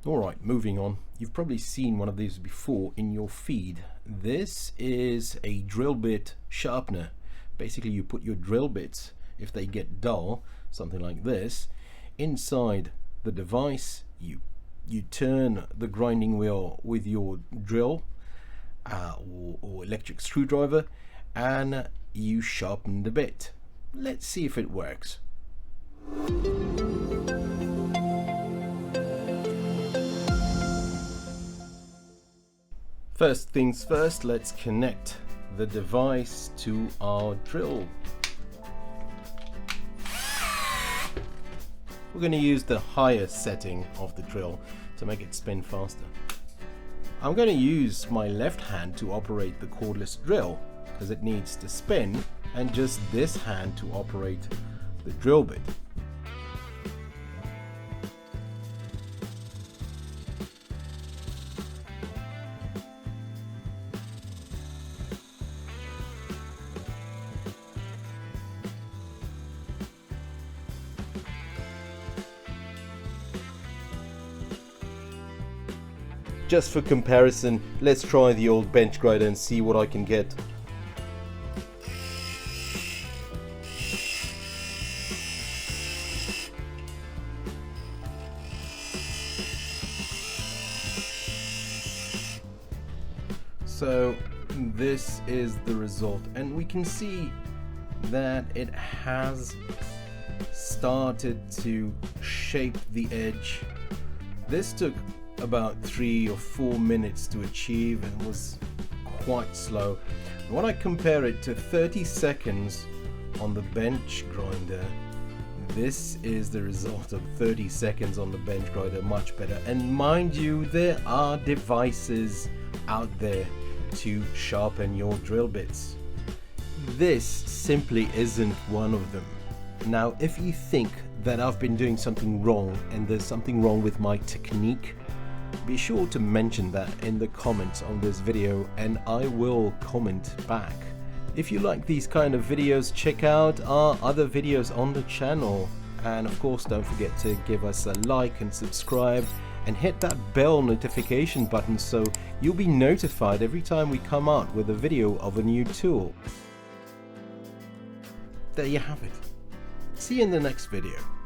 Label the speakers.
Speaker 1: Alright, moving on. You've probably seen one of these before in your feed. This is a drill bit sharpener. Basically you put your drill bits, if they get dull, something like this, inside the device. You turn the grinding wheel with your drill or electric screwdriver, and you sharpen the bit. Let's see if it works. First things first, let's connect the device to our drill. We're going to use the higher setting of the drill to make it spin faster. I'm going to use my left hand to operate the cordless drill because it needs to spin, and just this hand to operate the drill bit. Just for comparison, let's try the old bench grinder and see what I can get. So this is the result, and we can see that it has started to shape the edge. This took about 3 or 4 minutes to achieve and was quite slow. When I compare it to 30 seconds on the bench grinder, this is the result of 30 seconds on the bench grinder, much better. And mind you, there are devices out there to sharpen your drill bits. This simply isn't one of them. Now, if you think that I've been doing something wrong and there's something wrong with my technique, be sure to mention that in the comments on this video and I will comment back. If you like these kind of videos, check out our other videos on the channel, and of course don't forget to give us a like and subscribe and hit that bell notification button so you'll be notified every time we come out with a video of a new tool. There you have it. See you in the next video.